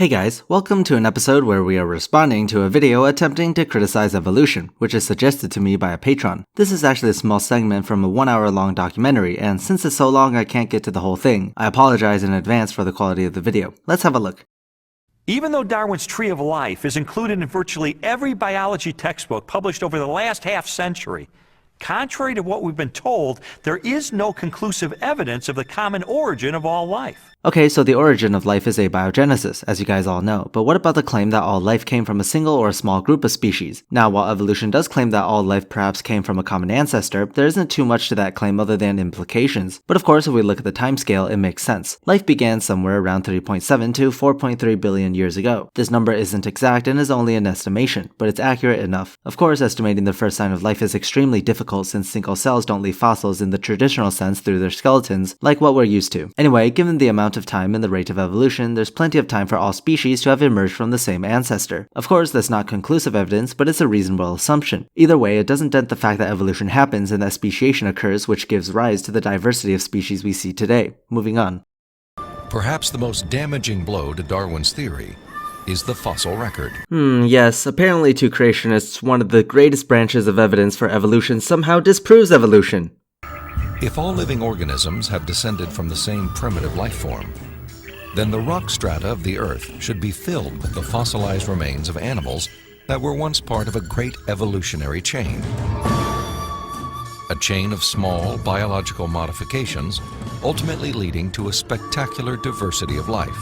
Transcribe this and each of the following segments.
Hey guys, welcome to an episode where we are responding to a video attempting to criticize evolution, which is suggested to me by a patron. This is actually a small segment from a 1 hour long documentary, and since it's so long I can't get to the whole thing, I apologize in advance for the quality of the video. Let's have a look. Even though Darwin's Tree of Life is included in virtually every biology textbook published over the last half-century, contrary to what we've been told, there is no conclusive evidence of the common origin of all life. Okay, so the origin of life is abiogenesis, as you guys all know, but what about the claim that all life came from a single or a small group of species? Now, while evolution does claim that all life perhaps came from a common ancestor, there isn't too much to that claim other than implications. But of course, if we look at the timescale, it makes sense. Life began somewhere around 3.7 to 4.3 billion years ago. This number isn't exact and is only an estimation, but it's accurate enough. Of course, estimating the first sign of life is extremely difficult since single cells don't leave fossils in the traditional sense through their skeletons, like what we're used to. Anyway, given the amount of time and the rate of evolution, there's plenty of time for all species to have emerged from the same ancestor. Of course, that's not conclusive evidence, but it's a reasonable assumption. Either way, it doesn't dent the fact that evolution happens and that speciation occurs, which gives rise to the diversity of species we see today. Moving on. Perhaps the most damaging blow to Darwin's theory is the fossil record. Yes, apparently to creationists, one of the greatest branches of evidence for evolution somehow disproves evolution. If all living organisms have descended from the same primitive life form, then the rock strata of the Earth should be filled with the fossilized remains of animals that were once part of a great evolutionary chain. A chain of small biological modifications, ultimately leading to a spectacular diversity of life.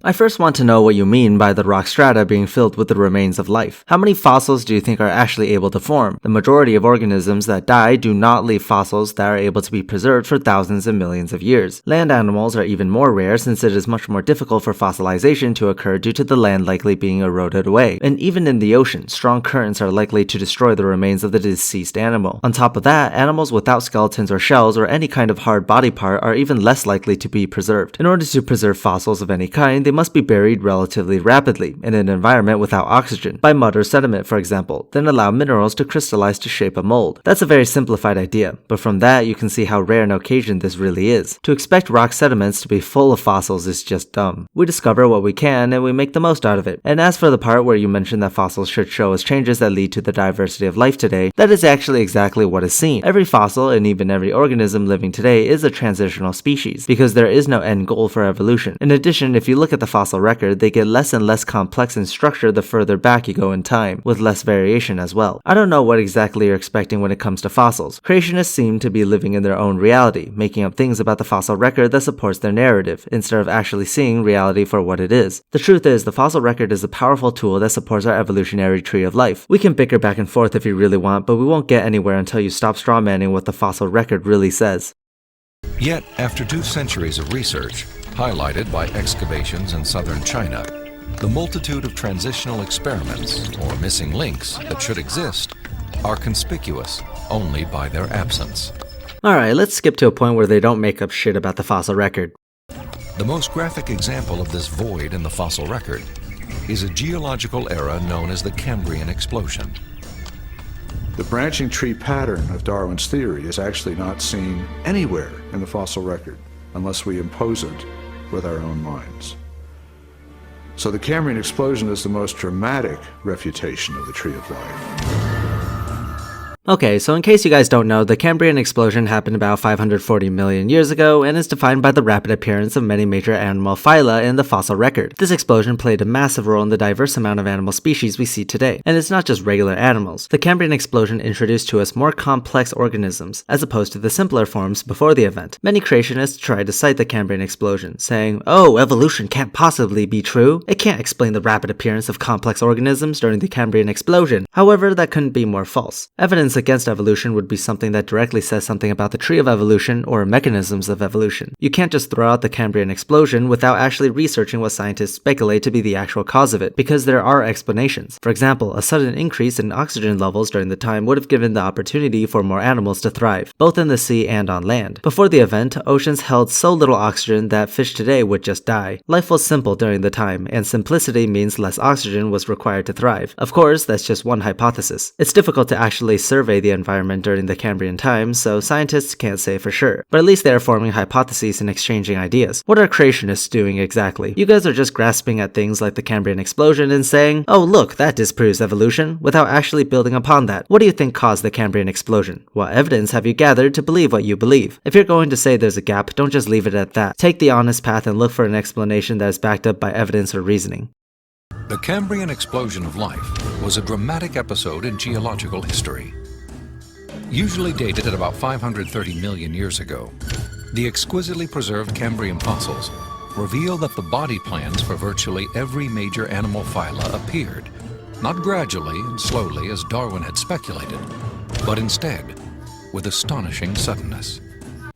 I first want to know what you mean by the rock strata being filled with the remains of life. How many fossils do you think are actually able to form? The majority of organisms that die do not leave fossils that are able to be preserved for thousands and millions of years. Land animals are even more rare since it is much more difficult for fossilization to occur due to the land likely being eroded away. And even in the ocean, strong currents are likely to destroy the remains of the deceased animal. On top of that, animals without skeletons or shells or any kind of hard body part are even less likely to be preserved. In order to preserve fossils of any kind, they must be buried relatively rapidly in an environment without oxygen, by mud or sediment for example, then allow minerals to crystallize to shape a mold. That's a very simplified idea, but from that you can see how rare an occasion this really is. To expect rock sediments to be full of fossils is just dumb. We discover what we can and we make the most out of it. And as for the part where you mentioned that fossils should show us changes that lead to the diversity of life today, that is actually exactly what is seen. Every fossil and even every organism living today is a transitional species, because there is no end goal for evolution. In addition, if you look at the fossil record, they get less and less complex in structure the further back you go in time, with less variation as well. I don't know what exactly you're expecting when it comes to fossils. Creationists seem to be living in their own reality, making up things about the fossil record that supports their narrative, instead of actually seeing reality for what it is. The truth is, the fossil record is a powerful tool that supports our evolutionary tree of life. We can bicker back and forth if you really want, but we won't get anywhere until you stop strawmanning what the fossil record really says. Yet, after 2 centuries of research, highlighted by excavations in southern China, the multitude of transitional experiments, or missing links, that should exist, are conspicuous only by their absence. Alright, let's skip to a point where they don't make up shit about the fossil record. The most graphic example of this void in the fossil record is a geological era known as the Cambrian Explosion. The branching tree pattern of Darwin's theory is actually not seen anywhere in the fossil record unless we impose it with our own minds. So the Cambrian Explosion is the most dramatic refutation of the Tree of Life. Okay, so in case you guys don't know, the Cambrian Explosion happened about 540 million years ago and is defined by the rapid appearance of many major animal phyla in the fossil record. This explosion played a massive role in the diverse amount of animal species we see today. And it's not just regular animals. The Cambrian Explosion introduced to us more complex organisms, as opposed to the simpler forms before the event. Many creationists try to cite the Cambrian Explosion, saying, "Oh, evolution can't possibly be true. It can't explain the rapid appearance of complex organisms during the Cambrian Explosion." However, that couldn't be more false. Evidence against evolution would be something that directly says something about the tree of evolution or mechanisms of evolution. You can't just throw out the Cambrian Explosion without actually researching what scientists speculate to be the actual cause of it, because there are explanations. For example, a sudden increase in oxygen levels during the time would have given the opportunity for more animals to thrive, both in the sea and on land. Before the event, oceans held so little oxygen that fish today would just die. Life was simple during the time, and simplicity means less oxygen was required to thrive. Of course, that's just one hypothesis. It's difficult to actually survey survey the environment during the Cambrian times, so scientists can't say for sure. But at least they are forming hypotheses and exchanging ideas. What are creationists doing exactly? You guys are just grasping at things like the Cambrian Explosion and saying, oh look, that disproves evolution, without actually building upon that. What do you think caused the Cambrian Explosion? What evidence have you gathered to believe what you believe? If you're going to say there's a gap, don't just leave it at that. Take the honest path and look for an explanation that is backed up by evidence or reasoning. The Cambrian explosion of life was a dramatic episode in geological history. Usually dated at about 530 million years ago, the exquisitely preserved Cambrian fossils reveal that the body plans for virtually every major animal phyla appeared, not gradually and slowly as Darwin had speculated, but instead with astonishing suddenness.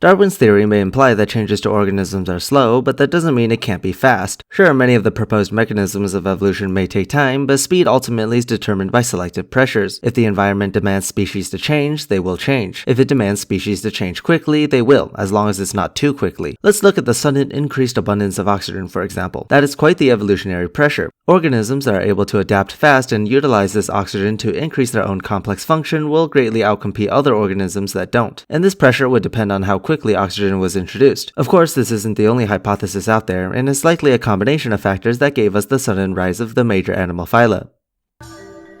Darwin's theory may imply that changes to organisms are slow, but that doesn't mean it can't be fast. Sure, many of the proposed mechanisms of evolution may take time, but speed ultimately is determined by selective pressures. If the environment demands species to change, they will change. If it demands species to change quickly, they will, as long as it's not too quickly. Let's look at the sudden increased abundance of oxygen, for example. That is quite the evolutionary pressure. Organisms that are able to adapt fast and utilize this oxygen to increase their own complex function will greatly outcompete other organisms that don't. And this pressure would depend on how quickly oxygen was introduced. Of course, this isn't the only hypothesis out there, and is likely a combination of factors that gave us the sudden rise of the major animal phyla.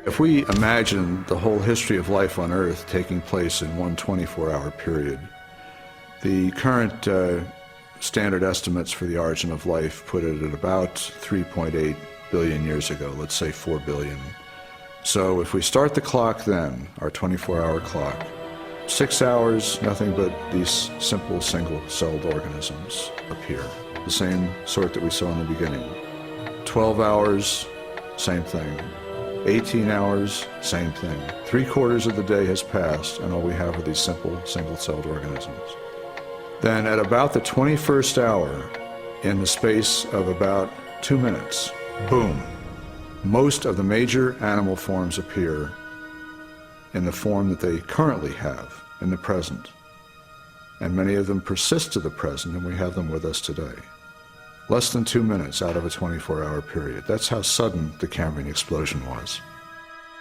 If we imagine the whole history of life on Earth taking place in one 24-hour period, the current standard estimates for the origin of life put it at about 3.8 billion years ago, let's say 4 billion. So if we start the clock then, our 24-hour clock, 6 hours, nothing but these simple single-celled organisms appear, the same sort that we saw in the beginning. 12 hours, same thing. 18 hours, same thing. 3/4 of the day has passed, and all we have are these simple single-celled organisms. Then at about the 21st hour, in the space of about 2 minutes, boom, most of the major animal forms appear in the form that they currently have in the present. And many of them persist to the present, and we have them with us today. Less than 2 minutes out of a 24-hour period. That's how sudden the Cambrian explosion was.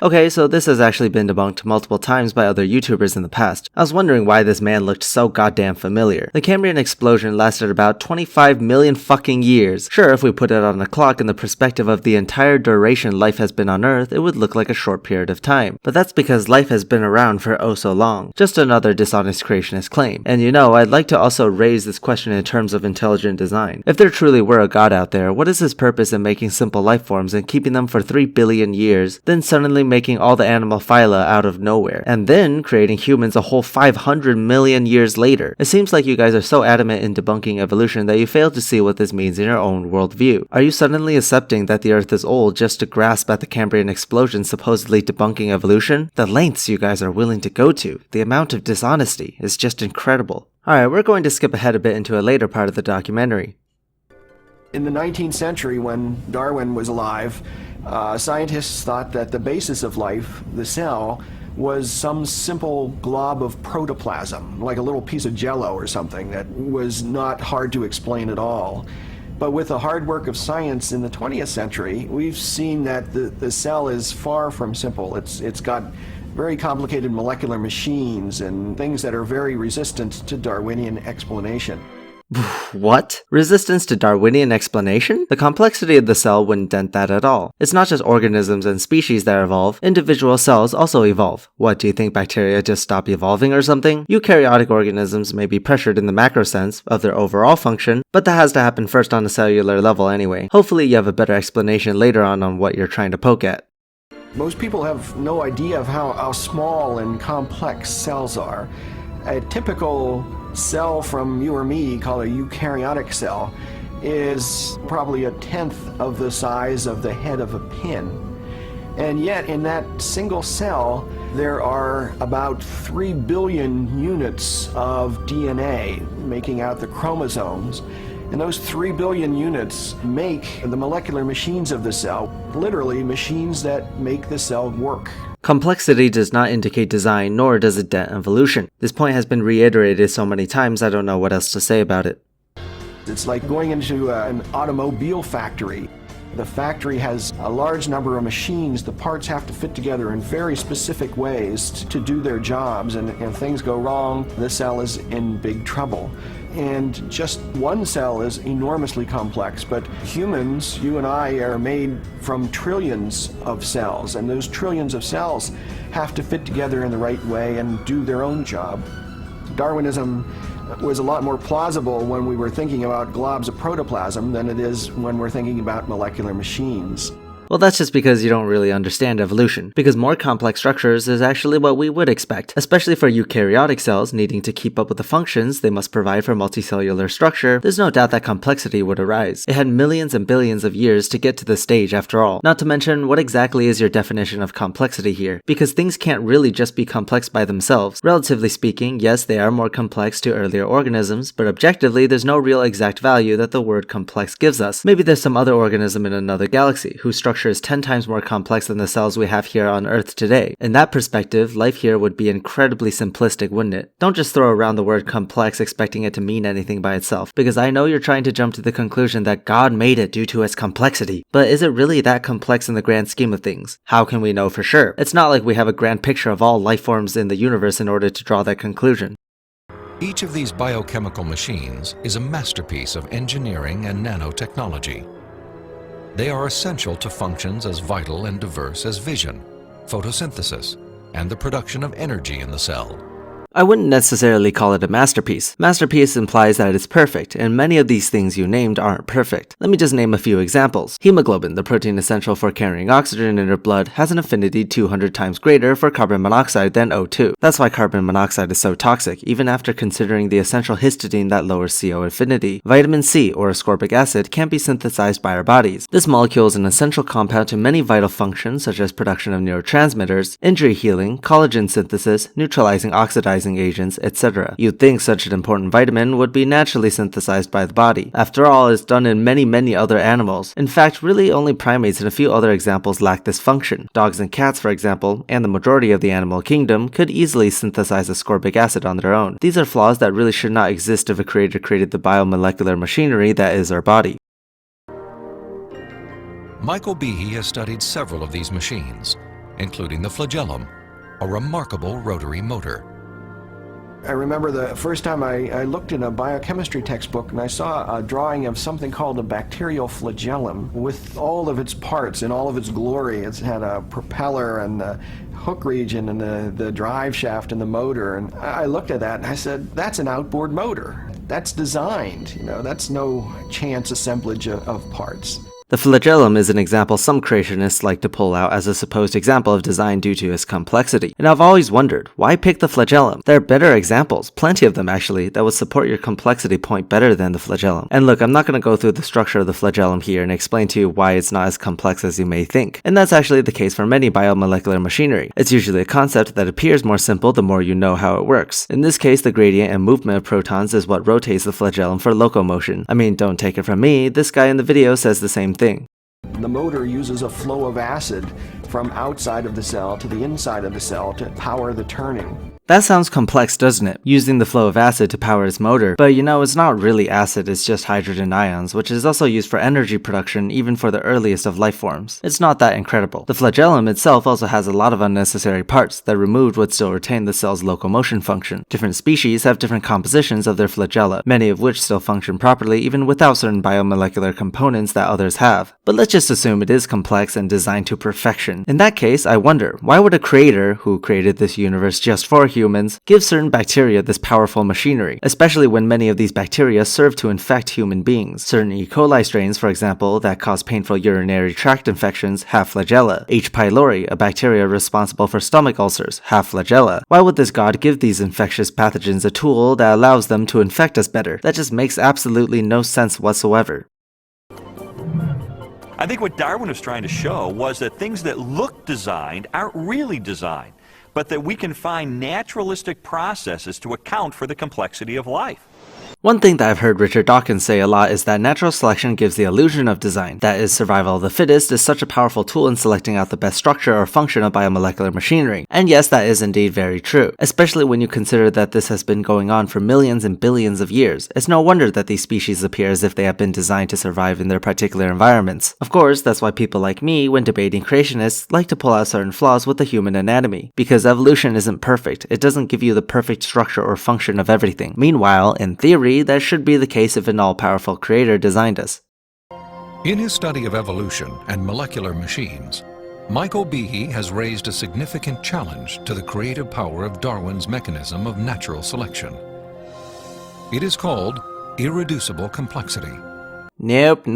Okay, so this has actually been debunked multiple times by other YouTubers in the past. I was wondering why this man looked so goddamn familiar. The Cambrian explosion lasted about 25 million fucking years. Sure, if we put it on a clock in the perspective of the entire duration life has been on Earth, it would look like a short period of time. But that's because life has been around for oh so long. Just another dishonest creationist claim. And you know, I'd like to also raise this question in terms of intelligent design. If there truly were a god out there, what is his purpose in making simple life forms and keeping them for 3 billion years, then suddenly making all the animal phyla out of nowhere, and then creating humans a whole 500 million years later? It seems like you guys are so adamant in debunking evolution that you fail to see what this means in your own worldview. Are you suddenly accepting that the Earth is old just to grasp at the Cambrian explosion supposedly debunking evolution? The lengths you guys are willing to go to, the amount of dishonesty is just incredible. Alright, we're going to skip ahead a bit into a later part of the documentary. In the 19th century, when Darwin was alive, scientists thought that the basis of life, the cell, was some simple glob of protoplasm, like a little piece of jello or something that was not hard to explain at all. But with the hard work of science in the 20th century, we've seen that the cell is far from simple. It's got very complicated molecular machines and things that are very resistant to Darwinian explanation. What? Resistance to Darwinian explanation? The complexity of the cell wouldn't dent that at all. It's not just organisms and species that evolve, individual cells also evolve. What, do you think bacteria just stop evolving or something? Eukaryotic organisms may be pressured in the macro sense of their overall function, but that has to happen first on a cellular level anyway. Hopefully you have a better explanation later on what you're trying to poke at. Most people have no idea of how small and complex cells are. A typical cell from you or me, called a eukaryotic cell, is probably 1/10 of the size of the head of a pin. And yet in that single cell, there are about 3 billion units of DNA making out the chromosomes. And those 3 billion units make the molecular machines of the cell, literally machines that make the cell work. Complexity does not indicate design, nor does it dent evolution. This point has been reiterated so many times I don't know what else to say about it. It's like going into an automobile factory. The factory has a large number of machines. The parts have to fit together in very specific ways to do their jobs, and if things go wrong, the cell is in big trouble. And just one cell is enormously complex, but humans, you and I, are made from trillions of cells, and those trillions of cells have to fit together in the right way and do their own job. Darwinism was a lot more plausible when we were thinking about globs of protoplasm than it is when we're thinking about molecular machines. Well, that's just because you don't really understand evolution, because more complex structures is actually what we would expect, especially for eukaryotic cells needing to keep up with the functions they must provide for multicellular structure. There's no doubt that complexity would arise. It had millions and billions of years to get to this stage after all. Not to mention, what exactly is your definition of complexity here? Because things can't really just be complex by themselves. Relatively speaking, yes, they are more complex to earlier organisms, but objectively, there's no real exact value that the word complex gives us. Maybe there's some other organism in another galaxy whose structure is 10 times more complex than the cells we have here on Earth today. In that perspective, life here would be incredibly simplistic, wouldn't it? Don't just throw around the word complex expecting it to mean anything by itself, because I know you're trying to jump to the conclusion that God made it due to its complexity. But is it really that complex in the grand scheme of things? How can we know for sure? It's not like we have a grand picture of all life forms in the universe in order to draw that conclusion. Each of these biochemical machines is a masterpiece of engineering and nanotechnology. They are essential to functions as vital and diverse as vision, photosynthesis, and the production of energy in the cell. I wouldn't necessarily call it a masterpiece. Masterpiece implies that it's perfect, and many of these things you named aren't perfect. Let me just name a few examples. Hemoglobin, the protein essential for carrying oxygen in your blood, has an affinity 200 times greater for carbon monoxide than O2. That's why carbon monoxide is so toxic, even after considering the essential histidine that lowers CO affinity. Vitamin C, or ascorbic acid, can't be synthesized by our bodies. This molecule is an essential compound to many vital functions such as production of neurotransmitters, injury healing, collagen synthesis, neutralizing oxidizing agents, etc. You'd think such an important vitamin would be naturally synthesized by the body. After all, it's done in many other animals. In fact, really only primates and a few other examples lack this function. Dogs and cats, for example, and the majority of the animal kingdom, could easily synthesize ascorbic acid on their own. These are flaws that really should not exist if a creator created the biomolecular machinery that is our body. Michael Behe has studied several of these machines, including the flagellum, a remarkable rotary motor. I remember the first time I looked in a biochemistry textbook and I saw a drawing of something called a bacterial flagellum with all of its parts in all of its glory. It's had a propeller and the hook region and the drive shaft and the motor. And I looked at that and I said, that's an outboard motor. That's designed, that's no chance assemblage of parts. The flagellum is an example some creationists like to pull out as a supposed example of design due to its complexity. And I've always wondered, why pick the flagellum? There are better examples, plenty of them actually, that would support your complexity point better than the flagellum. And look, I'm not going to go through the structure of the flagellum here and explain to you why it's not as complex as you may think. And that's actually the case for many biomolecular machinery. It's usually a concept that appears more simple the more you know how it works. In this case, the gradient and movement of protons is what rotates the flagellum for locomotion. I mean, don't take it from me, this guy in the video says the same thing. The motor uses a flow of acid from outside of the cell to the inside of the cell to power the turning. That sounds complex, doesn't it? Using the flow of acid to power its motor. But it's not really acid, it's just hydrogen ions, which is also used for energy production even for the earliest of life forms. It's not that incredible. The flagellum itself also has a lot of unnecessary parts that removed would still retain the cell's locomotion function. Different species have different compositions of their flagella, many of which still function properly even without certain biomolecular components that others have. But let's just assume it is complex and designed to perfection. In that case, I wonder, why would a creator, who created this universe just for humans, give certain bacteria this powerful machinery, especially when many of these bacteria serve to infect human beings. Certain E. coli strains, for example, that cause painful urinary tract infections have flagella. H. pylori, a bacteria responsible for stomach ulcers, have flagella. Why would this god give these infectious pathogens a tool that allows them to infect us better? That just makes absolutely no sense whatsoever. I think what Darwin was trying to show was that things that look designed aren't really designed, but that we can find naturalistic processes to account for the complexity of life. One thing that I've heard Richard Dawkins say a lot is that natural selection gives the illusion of design. That is, survival of the fittest is such a powerful tool in selecting out the best structure or function of biomolecular machinery. And yes, that is indeed very true, especially when you consider that this has been going on for millions and billions of years. It's no wonder that these species appear as if they have been designed to survive in their particular environments. Of course, that's why people like me, when debating creationists, like to pull out certain flaws with the human anatomy. Because evolution isn't perfect, it doesn't give you the perfect structure or function of everything. Meanwhile, in theory, that should be the case if an all-powerful creator designed us. In his study of evolution and molecular machines, Michael Behe has raised a significant challenge to the creative power of Darwin's mechanism of natural selection. It is called irreducible complexity. Nope.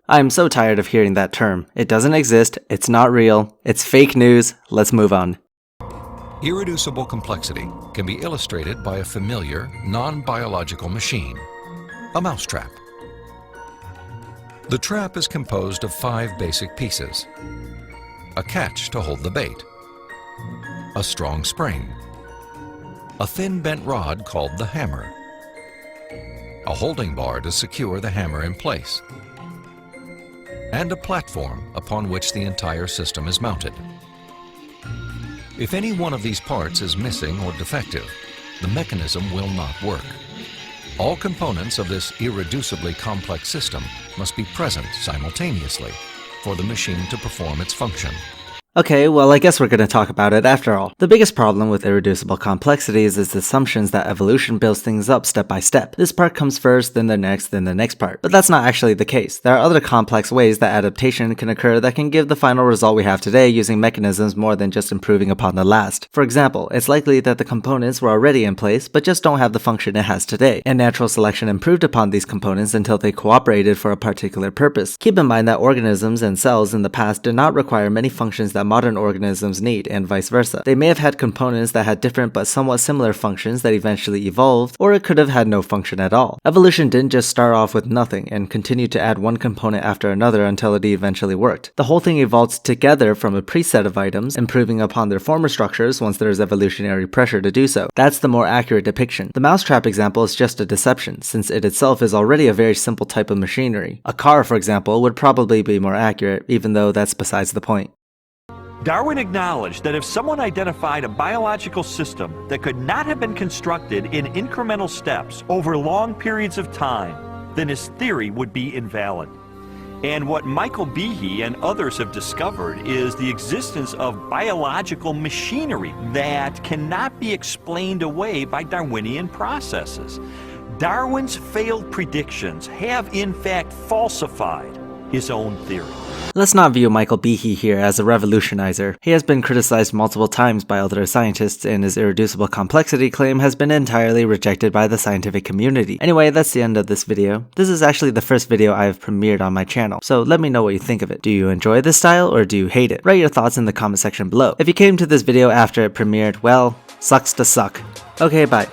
I'm so tired of hearing that term. It doesn't exist, it's not real, it's fake news, let's move on. Irreducible complexity can be illustrated by a familiar, non-biological machine, a mousetrap. The trap is composed of 5 basic pieces: a catch to hold the bait, a strong spring, a thin bent rod called the hammer, a holding bar to secure the hammer in place, and a platform upon which the entire system is mounted. If any one of these parts is missing or defective, the mechanism will not work. All components of this irreducibly complex system must be present simultaneously for the machine to perform its function. Okay, well I guess we're gonna talk about it after all. The biggest problem with irreducible complexity is its assumptions that evolution builds things up step by step. This part comes first, then the next part. But that's not actually the case. There are other complex ways that adaptation can occur that can give the final result we have today using mechanisms more than just improving upon the last. For example, it's likely that the components were already in place, but just don't have the function it has today, and natural selection improved upon these components until they cooperated for a particular purpose. Keep in mind that organisms and cells in the past did not require many functions that modern organisms need, and vice versa. They may have had components that had different but somewhat similar functions that eventually evolved, or it could have had no function at all. Evolution didn't just start off with nothing and continue to add one component after another until it eventually worked. The whole thing evolved together from a preset of items, improving upon their former structures once there is evolutionary pressure to do so. That's the more accurate depiction. The mousetrap example is just a deception, since it itself is already a very simple type of machinery. A car, for example, would probably be more accurate, even though that's besides the point. Darwin acknowledged that if someone identified a biological system that could not have been constructed in incremental steps over long periods of time, then his theory would be invalid. And what Michael Behe and others have discovered is the existence of biological machinery that cannot be explained away by Darwinian processes. Darwin's failed predictions have in fact falsified his own theory. Let's not view Michael Behe here as a revolutionizer. He has been criticized multiple times by other scientists, and his irreducible complexity claim has been entirely rejected by the scientific community. Anyway, that's the end of this video. This is actually the first video I have premiered on my channel, so let me know what you think of it. Do you enjoy this style or do you hate it? Write your thoughts in the comment section below. If you came to this video after it premiered, well, sucks to suck. Okay, bye.